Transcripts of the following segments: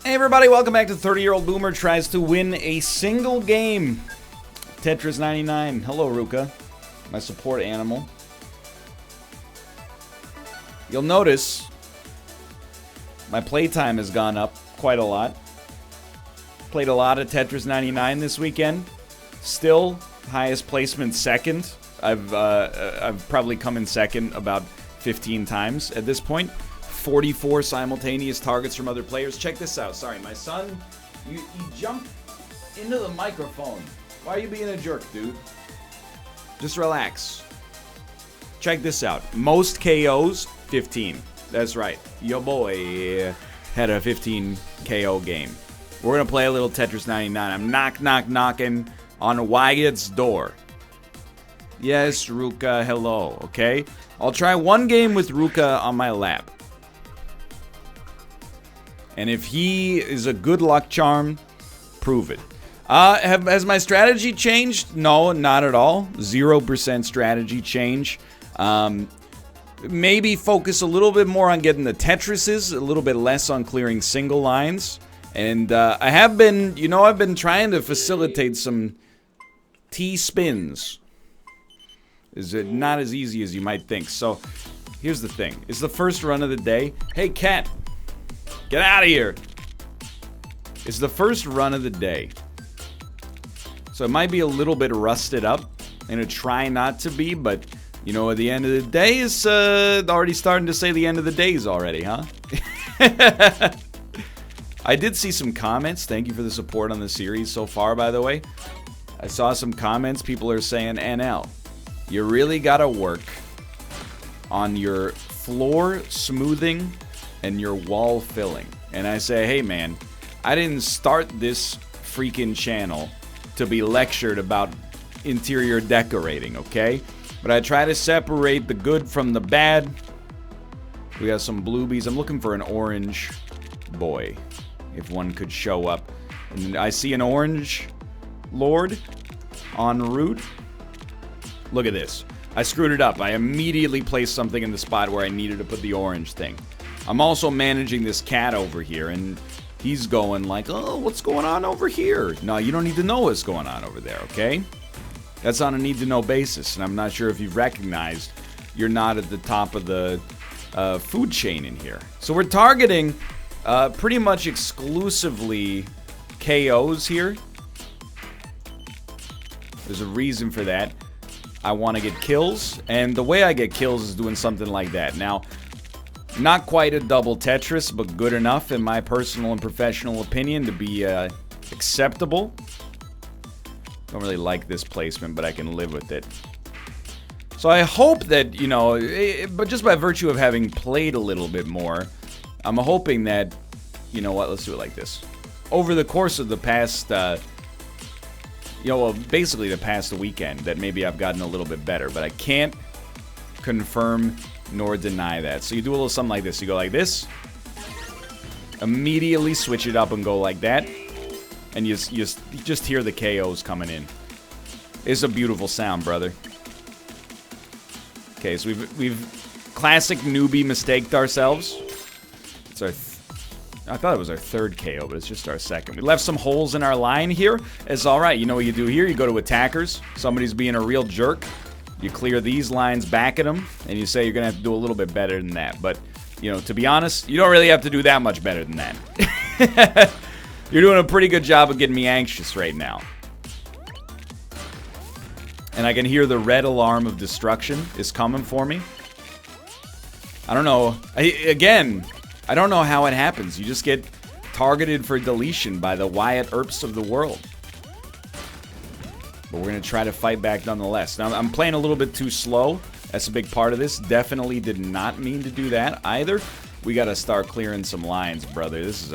Hey everybody, welcome back to 30-Year-Old Boomer Tries to Win a Single Game. Tetris 99. Hello, Ruka, my support animal. You'll notice my playtime has gone up quite a lot. Played a lot of Tetris 99 this weekend. Still, highest placement second. I've probably come in second about 15 times at this point. 44 simultaneous targets from other players. Check this out. Sorry, my son, you jumped into the microphone. Why are you being a jerk, dude? Just relax. Check this out. Most KOs, 15. That's right. Yo boy had a 15 KO game. We're going to play a little Tetris 99. I'm knocking on Wyatt's door. Yes, Ruka, hello, okay? I'll try one game with Ruka on my lap. And if he is a good luck charm, prove it. Has my strategy changed? No, not at all. 0% strategy change. Maybe focus a little bit more on getting the Tetrises, a little bit less on clearing single lines. And I have been, I've been trying to facilitate some T-spins. Is it not as easy as you might think? So, here's the thing. It's the first run of the day. Hey, cat. Get out of here. It's the first run of the day. So it might be a little bit rusted up. I'm going to try not to be, but, at the end of the day is already starting to say the end of the days already, huh? I did see some comments. Thank you for the support on the series so far, by the way. I saw some comments. People are saying, NL, you really got to work on your floor smoothing and your wall filling. And I say, hey man, I didn't start this freaking channel to be lectured about interior decorating, okay? But I try to separate the good from the bad. We got some bluebies. I'm looking for an orange boy, if one could show up. And I see an orange lord en route. Look at this. I screwed it up. I immediately placed something in the spot where I needed to put the orange thing. I'm also managing this cat over here, and he's going like, oh, what's going on over here? No, you don't need to know what's going on over there, okay? That's on a need-to-know basis, and I'm not sure if you've recognized you're not at the top of the food chain in here. So we're targeting pretty much exclusively KOs here. There's a reason for that. I want to get kills, and the way I get kills is doing something like that. Now, not quite a double Tetris, but good enough in my personal and professional opinion to be acceptable. Don't really like this placement, but I can live with it. So I hope that, but just by virtue of having played a little bit more, I'm hoping that, let's do it like this. Over the course of the past, basically the past weekend, that maybe I've gotten a little bit better, but I can't confirm nor deny that. So you do a little something like this. You go like this, immediately switch it up and go like that, and you just hear the KOs coming in. It's a beautiful sound, brother. Okay, so we've classic newbie mistaked ourselves. It's our I thought it was our third KO, but it's just our second. We left some holes in our line here. It's all right. You know what you do here? You go to attackers. Somebody's being a real jerk. You clear these lines back at them, and you say you're going to have to do a little bit better than that. But, to be honest, you don't really have to do that much better than that. You're doing a pretty good job of getting me anxious right now. And I can hear the red alarm of destruction is coming for me. I don't know. I don't know how it happens. You just get targeted for deletion by the Wyatt Earps of the world. But we're going to try to fight back nonetheless. Now, I'm playing a little bit too slow. That's a big part of this. Definitely did not mean to do that either. We got to start clearing some lines, brother. This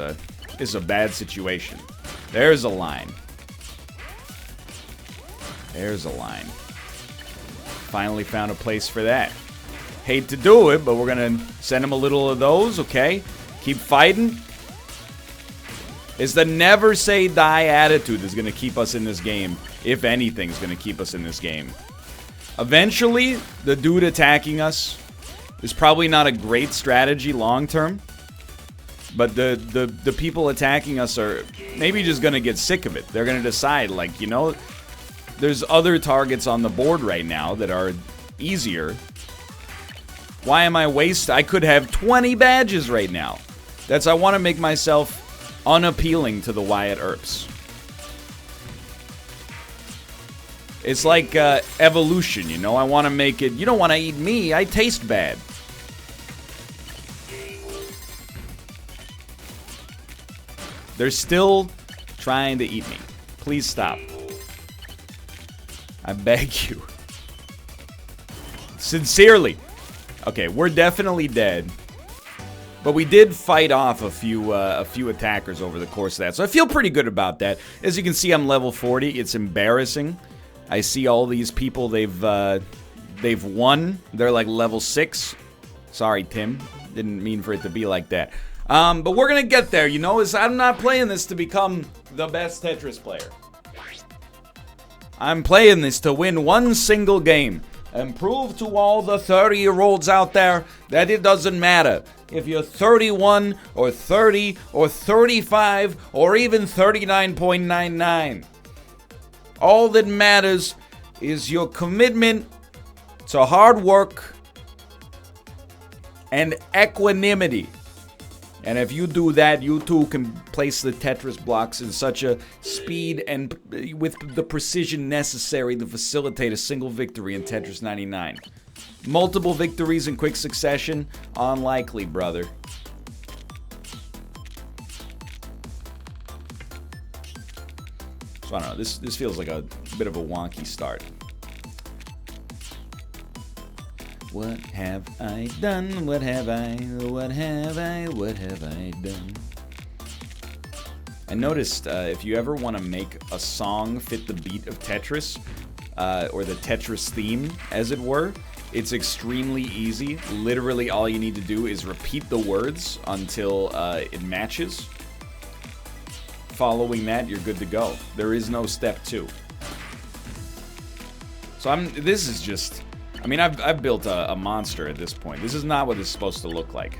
is a bad situation. There's a line. There's a line. Finally found a place for that. Hate to do it, but we're going to send him a little of those, okay? Keep fighting. It's the never say die attitude that's going to keep us in this game. If anything's going to keep us in this game. Eventually, the dude attacking us is probably not a great strategy long term. But the people attacking us are maybe just going to get sick of it. They're going to decide, like, you know, there's other targets on the board right now that are easier. Why am I I could have 20 badges right now. I want to make myself unappealing to the Wyatt Earps. It's like evolution, you know? I want to make it, you don't want to eat me, I taste bad. They're still trying to eat me. Please stop. I beg you. Sincerely. Okay, we're definitely dead. But we did fight off a few attackers over the course of that. So I feel pretty good about that. As you can see, I'm level 40. It's embarrassing. I see all these people, they've won. They're like level 6. Sorry, Tim. Didn't mean for it to be like that. But we're gonna get there, you know? I'm not playing this to become the best Tetris player. I'm playing this to win one single game and prove to all the 30-year-olds out there that it doesn't matter if you're 31 or 30 or 35 or even 39.99. All that matters is your commitment to hard work and equanimity. And if you do that, you too can place the Tetris blocks in such a speed and with the precision necessary to facilitate a single victory in Tetris 99. Multiple victories in quick succession? Unlikely, brother. So I don't know, this feels like a bit of a wonky start. What have I done? What have I done? I noticed if you ever want to make a song fit the beat of Tetris, or the Tetris theme, as it were, it's extremely easy. Literally all you need to do is repeat the words until it matches. Following that, you're good to go. There is no step 2. So this is just... I mean, I've built a monster at this point. This is not what it's supposed to look like.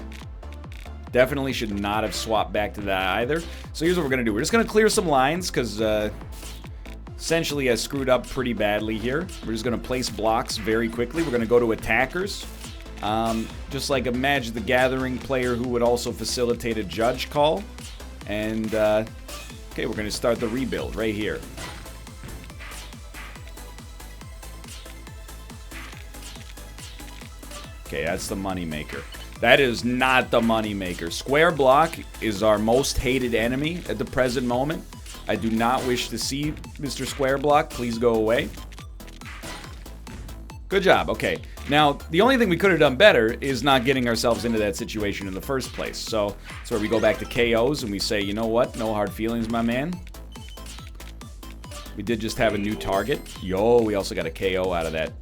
Definitely should not have swapped back to that either. So here's what we're going to do. We're just going to clear some lines because essentially I screwed up pretty badly here. We're just going to place blocks very quickly. We're going to go to attackers. Just like a Magic the Gathering player who would also facilitate a judge call. And, okay, we're going to start the rebuild right here. Okay, that's the moneymaker. That is not the moneymaker. Square block is our most hated enemy at the present moment. I do not wish to see Mr. Square block. Please go away. Good job. Okay. Now, the only thing we could have done better is not getting ourselves into that situation in the first place. So, that's where we go back to KOs and we say, you know what? No hard feelings, my man. We did just have a new target. Yo, we also got a KO out of that.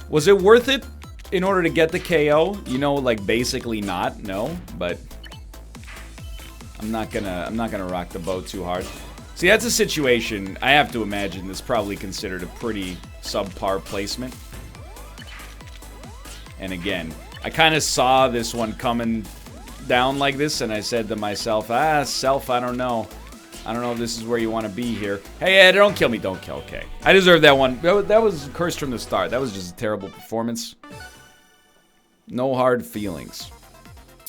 Was it worth it? In order to get the KO, you know, like basically not, no, but I'm not gonna rock the boat too hard. See, that's a situation I have to imagine that's probably considered a pretty subpar placement. And again, I kind of saw this one coming down like this, and I said to myself, self, I don't know. I don't know if this is where you want to be here. Hey, don't kill me, don't kill, okay. I deserve that one. That was cursed from the start. That was just a terrible performance. No hard feelings.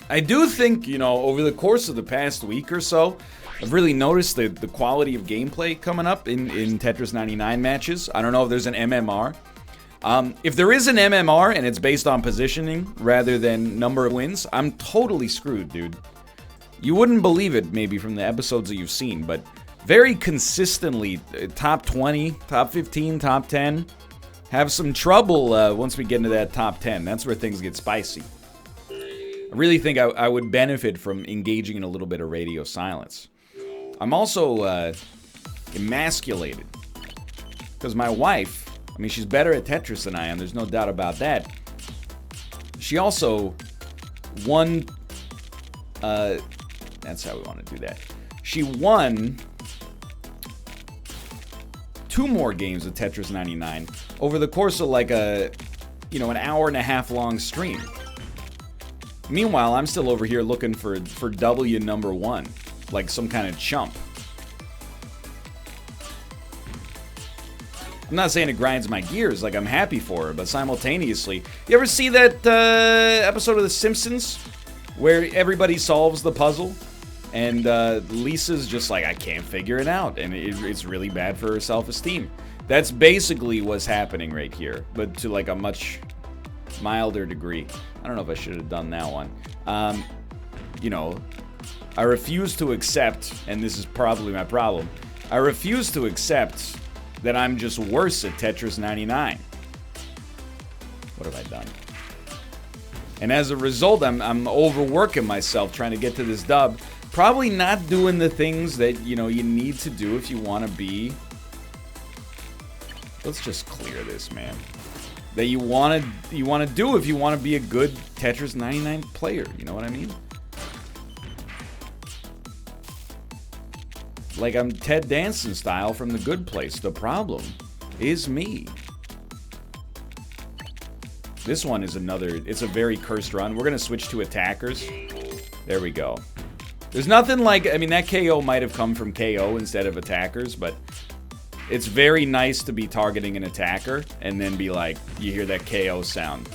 I do think, you know, over the course of the past week or so, I've really noticed the quality of gameplay coming up in Tetris 99 matches. I don't know if there's an MMR. If there is an MMR and it's based on positioning rather than number of wins, I'm totally screwed, dude. You wouldn't believe it maybe from the episodes that you've seen, but very consistently, top 20, top 15, top 10... have some trouble once we get into that top 10. That's where things get spicy. I really think I would benefit from engaging in a little bit of radio silence. I'm also emasculated. Because my wife, I mean, she's better at Tetris than I am. There's no doubt about that. She also won... that's how we want to do that. She won 2 more games of Tetris 99 over the course of like an hour and a half long stream. Meanwhile, I'm still over here looking for W number 1, like some kind of chump. I'm not saying it grinds my gears, like I'm happy for her, but simultaneously, you ever see that episode of The Simpsons where everybody solves the puzzle and Lisa's just like, I can't figure it out, and it's really bad for her self-esteem. That's basically what's happening right here, but to like a much milder degree. I don't know if I should have done that one. You know, I refuse to accept, and this is probably my problem, I refuse to accept that I'm just worse at Tetris 99. What have I done? And as a result, I'm overworking myself trying to get to this dub. Probably not doing the things that, you know, you need to do if you want to be... Let's just clear this, man. That you want to do if you want to be a good Tetris 99 player. You know what I mean? Like I'm Ted Danson style from The Good Place. The problem is me. This one is it's a very cursed run. We're going to switch to attackers. There we go. There's nothing like, I mean, that KO might have come from KO instead of attackers, but it's very nice to be targeting an attacker and then be like, you hear that KO sound.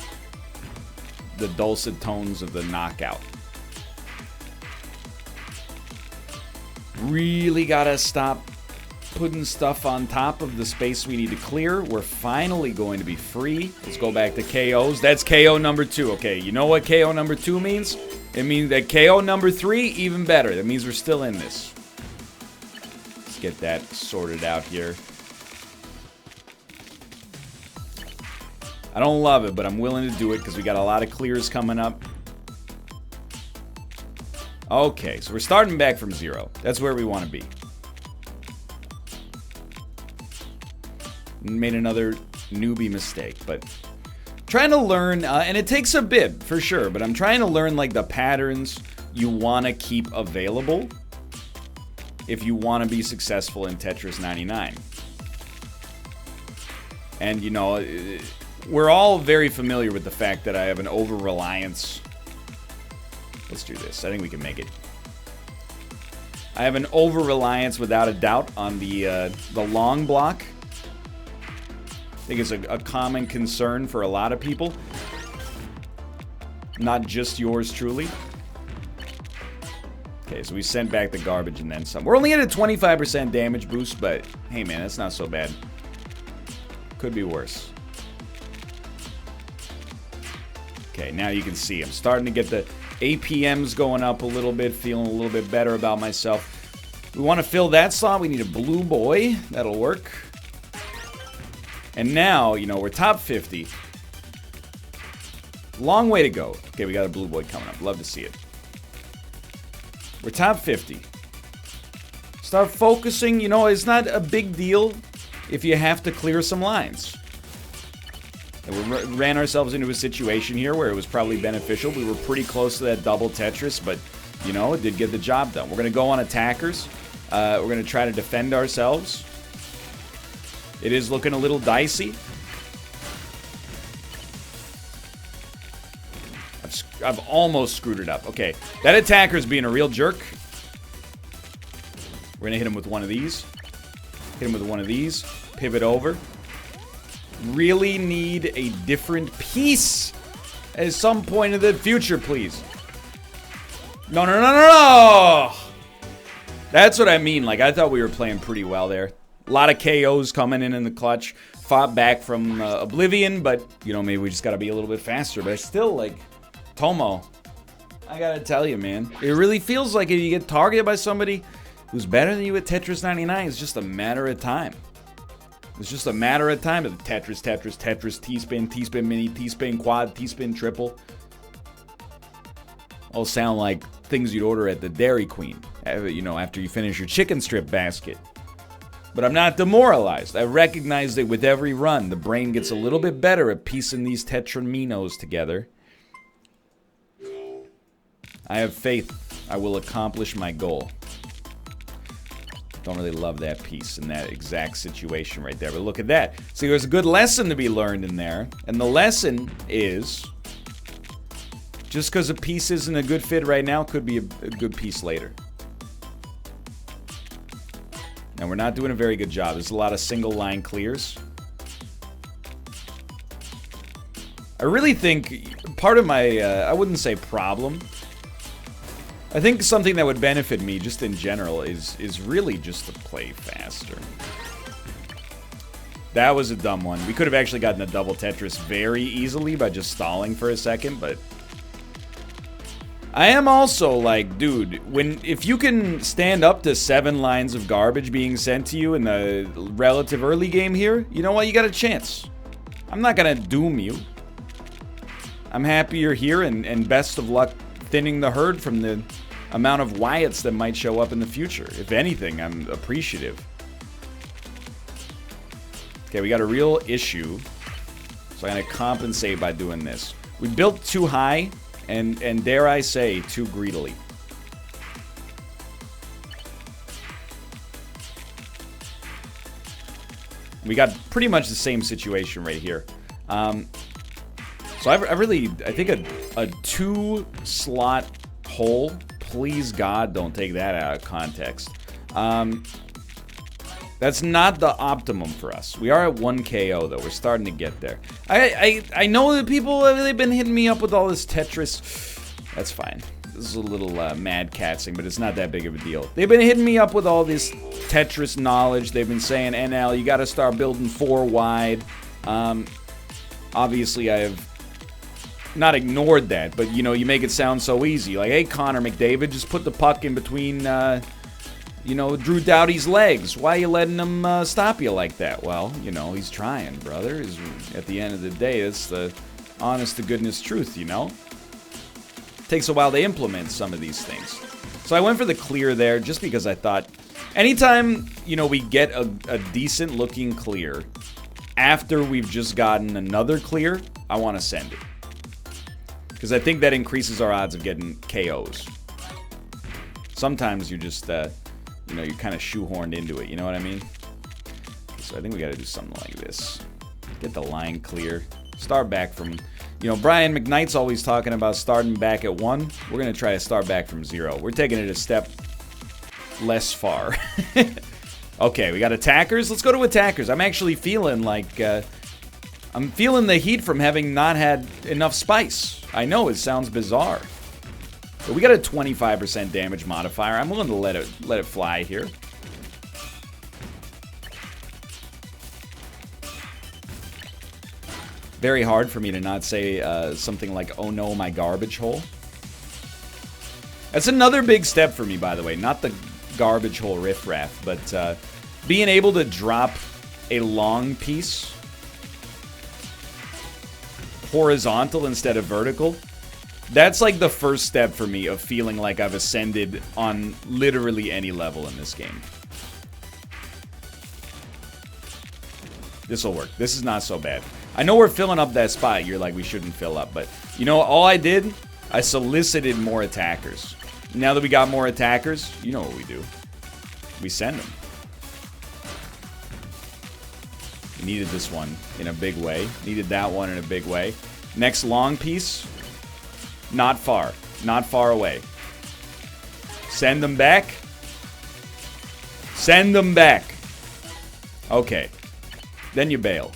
The dulcet tones of the knockout. Really gotta stop putting stuff on top of the space we need to clear. We're finally going to be free. Let's go back to KOs. That's KO number 2. Okay, you know what KO number 2 means? It means that KO number 3, even better. That means we're still in this. Let's get that sorted out here. I don't love it, but I'm willing to do it because we got a lot of clears coming up. Okay, so we're starting back from 0. That's where we want to be. Made another newbie mistake, but trying to learn, and it takes a bit, for sure, but I'm trying to learn, like, the patterns you want to keep available if you want to be successful in Tetris 99. And, you know, we're all very familiar with the fact that I have an over-reliance. Let's do this. I think we can make it. I have an over-reliance, without a doubt, on the long block. I think it's a common concern for a lot of people. Not just yours truly. Okay, so we sent back the garbage and then some. We're only at a 25% damage boost, but hey man, that's not so bad. Could be worse. Okay, now you can see I'm starting to get the APMs going up a little bit, feeling a little bit better about myself. We want to fill that slot. We need a blue boy. That'll work. And now, you know, we're top 50. Long way to go. Okay, we got a blue boy coming up. Love to see it. We're top 50. Start focusing. You know, it's not a big deal if you have to clear some lines. And we ran ourselves into a situation here where it was probably beneficial. We were pretty close to that double Tetris, but, you know, it did get the job done. We're going to go on attackers. We're going to try to defend ourselves. It is looking a little dicey. I've almost screwed it up. Okay, that attacker's being a real jerk. We're going to hit him with one of these. Hit him with one of these. Pivot over. Really need a different piece at some point in the future, please. No, no, no, no, no! That's what I mean. Like, I thought we were playing pretty well there. A lot of KOs coming in the clutch. Fought back from Oblivion, but, you know, maybe we just got to be a little bit faster. But I still, like, Tomo, I got to tell you, man. It really feels like if you get targeted by somebody who's better than you at Tetris 99, it's just a matter of time. It's just a matter of time. Tetris, Tetris, Tetris, T-spin, T-spin mini, T-spin quad, T-spin triple. All sound like things you'd order at the Dairy Queen, you know, after you finish your chicken strip basket. But I'm not demoralized. I recognize that with every run, the brain gets a little bit better at piecing these Tetraminos together. I have faith I will accomplish my goal. Don't really love that piece in that exact situation right there. But look at that. See, there's a good lesson to be learned in there. And the lesson is Just because a piece isn't a good fit right now could be a good piece later. Now, we're not doing a very good job. There's a lot of single line clears. I really think part of my, I wouldn't say problem. I think something that would benefit me just in general is really just to play faster. That was a dumb one. We could have actually gotten a double Tetris very easily by just stalling for a second, but I am also like, dude, if you can stand up to 7 lines of garbage being sent to you in the relative early game here, you know what? You got a chance. I'm not gonna doom you. I'm happy you're here, and best of luck thinning the herd from the amount of Wyatts that might show up in the future. If anything, I'm appreciative. Okay, we got a real issue, so I'm gonna compensate by doing this. We built too high, and dare I say, too greedily. We got pretty much the same situation right here. So I think a 2-slot hole, please God, don't take that out of context. That's not the optimum for us. We are at 1 KO, though. We're starting to get there. I know that people, they've been hitting me up with all this Tetris. That's fine. This is a little mad catsing, but it's not that big of a deal. They've been hitting me up with all this Tetris knowledge. They've been saying, NL, you got to start building 4 wide. Obviously, I have not ignored that, but, you know, you make it sound so easy. Like, hey, Connor McDavid, just put the puck in between, you know, Drew Doughty's legs. Why are you letting him stop you like that? Well, you know, he's trying, brother. At the end of the day, it's the honest-to-goodness truth, you know? Takes a while to implement some of these things. So I went for the clear there just because I thought anytime, you know, we get a decent-looking clear after we've just gotten another clear, I want to send it. Because I think that increases our odds of getting KOs. Sometimes you're just, you know, you're kind of shoehorned into it, you know what I mean? So I think we got to do something like this. Get the line clear. Start back from, you know, Brian McKnight's always talking about starting back at 1. We're going to try to start back from 0. We're taking it a step less far. Okay, we got attackers. Let's go to attackers. I'm actually feeling like, I'm feeling the heat from having not had enough spice. I know it sounds bizarre. But we got a 25% damage modifier. I'm willing to let it fly here. Very hard for me to not say something like, oh no, my garbage hole. That's another big step for me, by the way. Not the garbage hole riffraff, but being able to drop a long piece horizontal instead of vertical. That's like the first step for me of feeling like I've ascended on literally any level in this game. This'll work. This is not so bad. I know we're filling up that spot you're like we shouldn't fill up, but you know, all I did, I solicited more attackers. Now that we got more attackers, you know what we do. We send them. We needed this one in a big way. Needed that one in a big way. Next long piece. Not far. Not far away. Send them back. Send them back. Okay. Then you bail.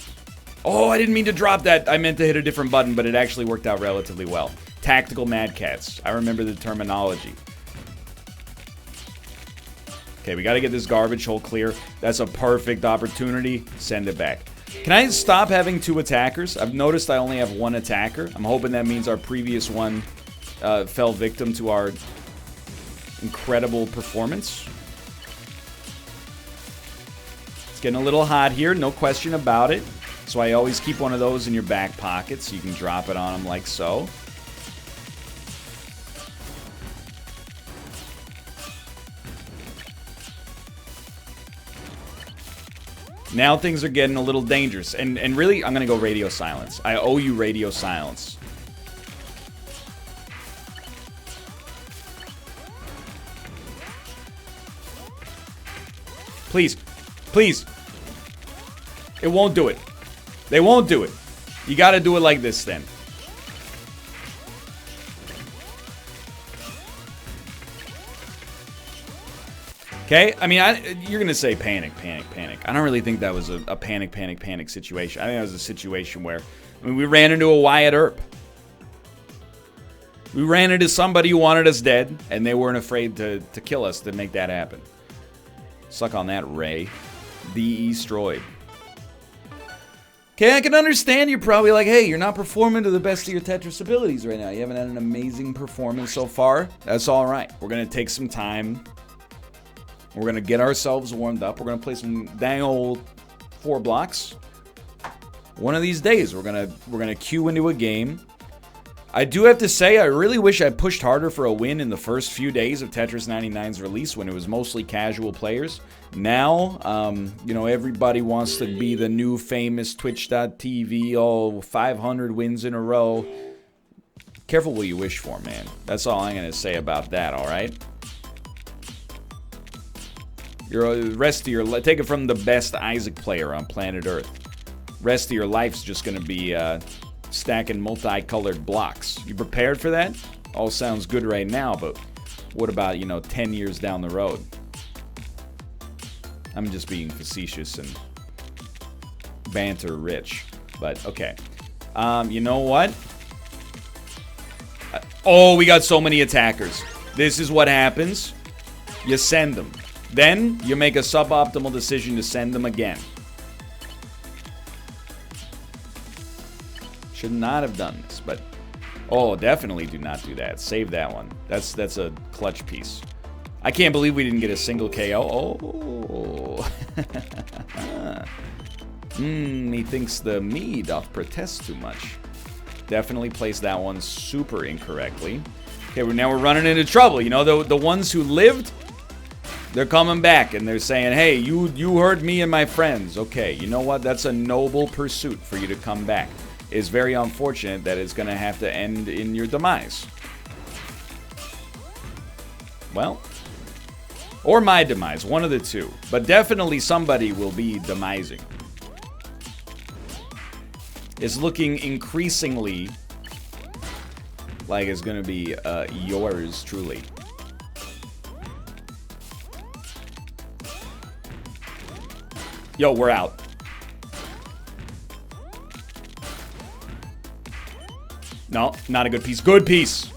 Oh, I didn't mean to drop that. I meant to hit a different button, but it actually worked out relatively well. Tactical Mad Cats. I remember the terminology. Okay, we got to get this garbage hole clear. That's a perfect opportunity. Send it back. Can I stop having 2 attackers? I've noticed I only have 1 attacker. I'm hoping that means our previous one fell victim to our incredible performance. It's getting a little hot here, no question about it. So I always keep one of those in your back pocket so you can drop it on them like so. Now things are getting a little dangerous. And really, I'm going to go radio silence. I owe you radio silence. Please. Please. It won't do it. They won't do it. You got to do it like this then. Okay? I mean, you're going to say panic, panic, panic. I don't really think that was a panic, panic, panic situation. I think that was a situation where, I mean, we ran into a Wyatt Earp. We ran into somebody who wanted us dead, and they weren't afraid to kill us to make that happen. Suck on that, Ray. Destroyed. Okay, I can understand you're probably like, hey, you're not performing to the best of your Tetris abilities right now. You haven't had an amazing performance so far. That's all right. We're going to take some time. We're going to get ourselves warmed up. We're going to play some dang old 4 blocks. One of these days, we're gonna queue into a game. I do have to say, I really wish I pushed harder for a win in the first few days of Tetris 99's release when it was mostly casual players. Now, you know, everybody wants to be the new famous Twitch.tv, oh, 500 wins in a row. Careful what you wish for, man. That's all I'm going to say about that, all right? Rest of your take it from the best Isaac player on planet Earth. Rest of your life's just going to be stacking multicolored blocks. You prepared for that? All sounds good right now, but what about, you know, 10 years down the road? I'm just being facetious and banter rich, but okay. You know what? Oh, we got so many attackers. This is what happens. You send them. Then you make a suboptimal decision to send them again. Should not have done this, but oh, definitely do not do that. Save that one. That's a clutch piece. I can't believe we didn't get a single KO. Oh. He thinks the me doth protest too much. Definitely placed that one super incorrectly. Okay, now we're running into trouble. You know, the ones who lived, they're coming back and they're saying, hey, you hurt me and my friends. Okay, you know what? That's a noble pursuit for you to come back. It's very unfortunate that it's going to have to end in your demise. Well, or my demise, one of the two. But definitely somebody will be demising. It's looking increasingly like it's going to be yours truly. Yo, we're out. No, not a good piece. Good piece.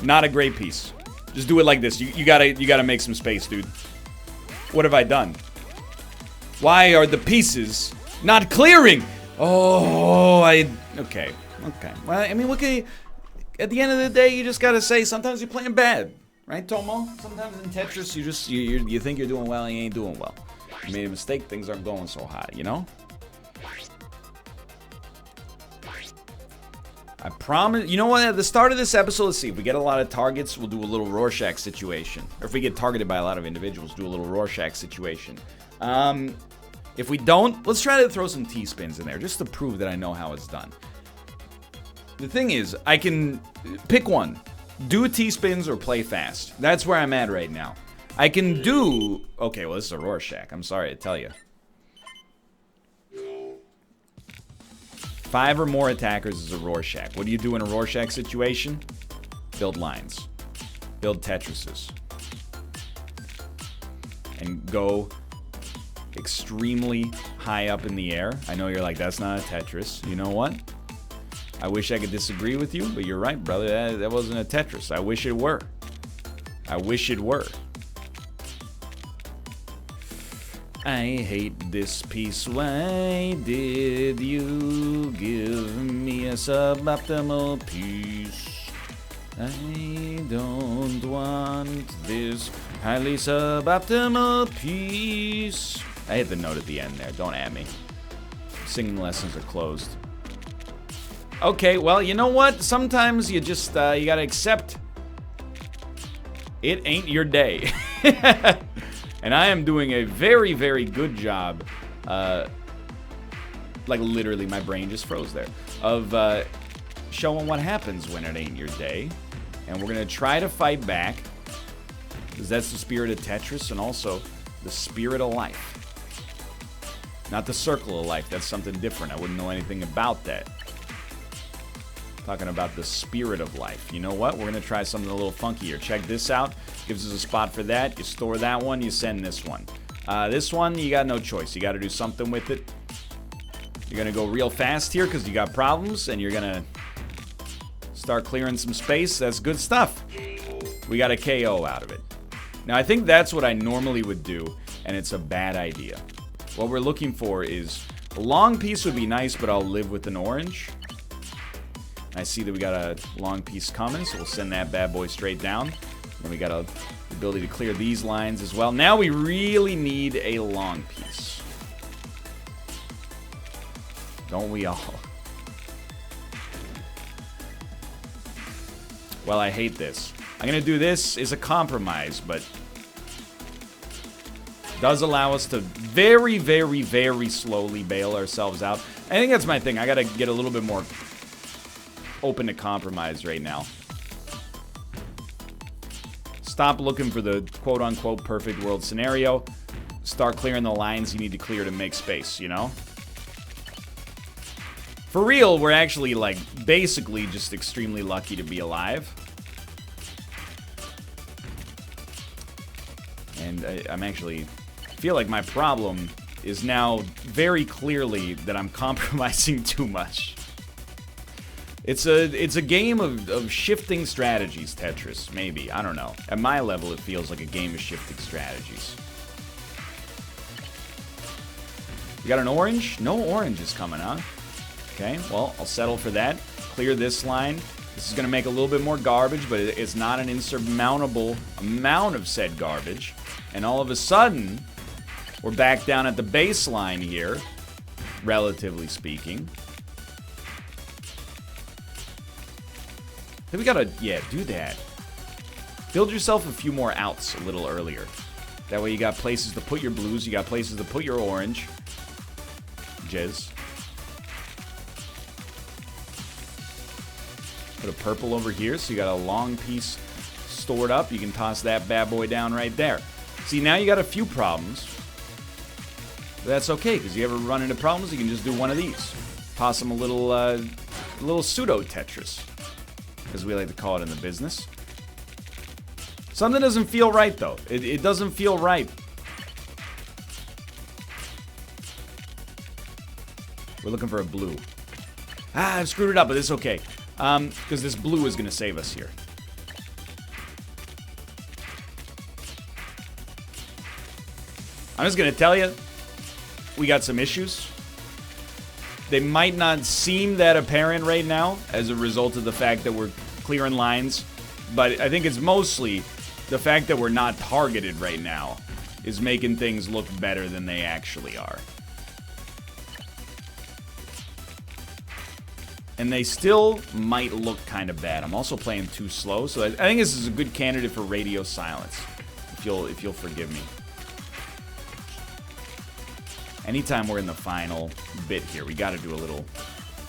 Not a great piece. Just do it like this. You gotta make some space, dude. What have I done? Why are the pieces not clearing? Oh, okay. Well, I mean, what can you, at the end of the day, you just gotta say sometimes you're playing bad, right, Tomo? Sometimes in Tetris, you think you're doing well, and you ain't doing well. You made a mistake, things aren't going so hot, you know? I promise. You know what? At the start of this episode, let's see. If we get a lot of targets, we'll do a little Rorschach situation. Or if we get targeted by a lot of individuals, do a little Rorschach situation. If we don't, let's try to throw some T-spins in there just to prove that I know how it's done. The thing is, I can pick one. Do T-spins or play fast. That's where I'm at right now. I can do... Okay, well, this is a Rorschach. I'm sorry to tell you. 5 or more attackers is a Rorschach. What do you do in a Rorschach situation? Build lines. Build Tetrises. And go extremely high up in the air. I know you're like, that's not a Tetris. You know what? I wish I could disagree with you, but you're right, brother. That wasn't a Tetris. I wish it were. I wish it were. I hate this piece. Why did you give me a suboptimal piece? I don't want this highly suboptimal piece. I hit the note at the end there. Don't at me. Singing lessons are closed. Okay, well, you know what? Sometimes you just, you gotta accept it ain't your day. And I am doing a very, very good job, like literally my brain just froze there, of showing what happens when it ain't your day. And we're going to try to fight back, because that's the spirit of Tetris and also the spirit of life. Not the circle of life, that's something different. I wouldn't know anything about that. Talking about the spirit of life. You know what? We're going to try something a little funky here. Check this out. Gives us a spot for that. You store that one, you send this one. This one, you got no choice. You got to do something with it. You're going to go real fast here because you got problems, and you're going to start clearing some space. That's good stuff. We got a KO out of it. Now, I think that's what I normally would do, and it's a bad idea. What we're looking for is a long piece would be nice, but I'll live with an orange. I see that we got a long piece coming, so we'll send that bad boy straight down. And we got the ability to clear these lines as well. Now we really need a long piece. Don't we all? Well, I hate this. I'm going to do this as a compromise, but does allow us to very, very, very slowly bail ourselves out. I think that's my thing. I got to get a little bit more open to compromise right now. Stop looking for the quote-unquote perfect world scenario. Start clearing the lines you need to clear to make space, you know? For real, we're actually, like, basically just extremely lucky to be alive. And I'm actually... feel like my problem is now very clearly that I'm compromising too much. It's a game of shifting strategies, Tetris, maybe. I don't know. At my level, it feels like a game of shifting strategies. You got an orange? No orange is coming, huh? Okay, well, I'll settle for that. Clear this line. This is going to make a little bit more garbage, but it's not an insurmountable amount of said garbage. And all of a sudden, we're back down at the baseline here, relatively speaking. Then we gotta, yeah, do that. Build yourself a few more outs a little earlier. That way you got places to put your blues, you got places to put your orange. Jizz. Put a purple over here, so you got a long piece stored up. You can toss that bad boy down right there. See, now you got a few problems. But that's okay, because you ever run into problems, you can just do one of these. Toss them a little pseudo Tetris, as we like to call it in the business. Something doesn't feel right, though. It doesn't feel right. We're looking for a blue. Ah, I've screwed it up, but it's okay. Because this blue is going to save us here. I'm just going to tell you, we got some issues. They might not seem that apparent right now as a result of the fact that we're clearing lines, but I think it's mostly the fact that we're not targeted right now is making things look better than they actually are. And they still might look kind of bad. I'm also playing too slow, so I think this is a good candidate for radio silence, if you'll forgive me. Anytime we're in the final bit here, we got to do a little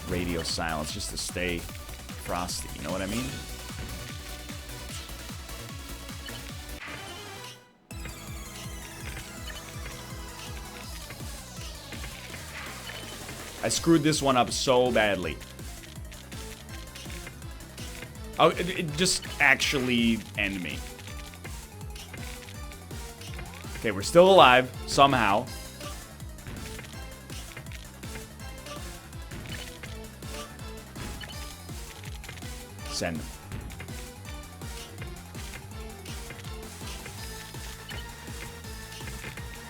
radio silence just to stay frosty. You know what I mean? I screwed this one up so badly. Oh, just actually end me. Okay, we're still alive, somehow. Send them.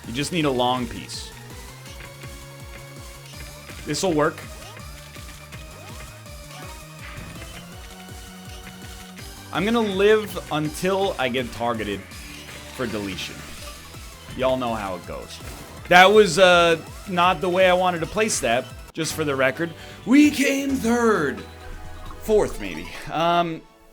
You just need a long piece. This'll work. I'm gonna live until I get targeted for deletion. Y'all know how it goes. That was not the way I wanted to place that, just for the record. We came third. Fourth, maybe.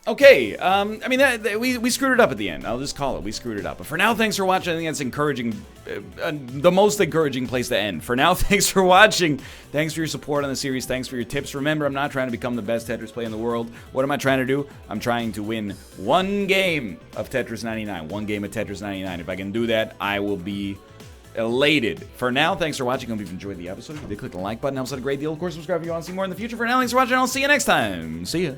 Okay. I mean, we screwed it up at the end. I'll just call it. We screwed it up. But for now, thanks for watching. I think that's encouraging. The most encouraging place to end. For now, thanks for watching. Thanks for your support on the series. Thanks for your tips. Remember, I'm not trying to become the best Tetris player in the world. What am I trying to do? I'm trying to win one game of Tetris 99. One game of Tetris 99. If I can do that, I will be elated. For now, thanks for watching. I hope you've enjoyed the episode. If you did, click the like button. Helps out a great deal. Of course, subscribe if you want to see more in the future. For now, thanks for watching. I'll see you next time. See ya.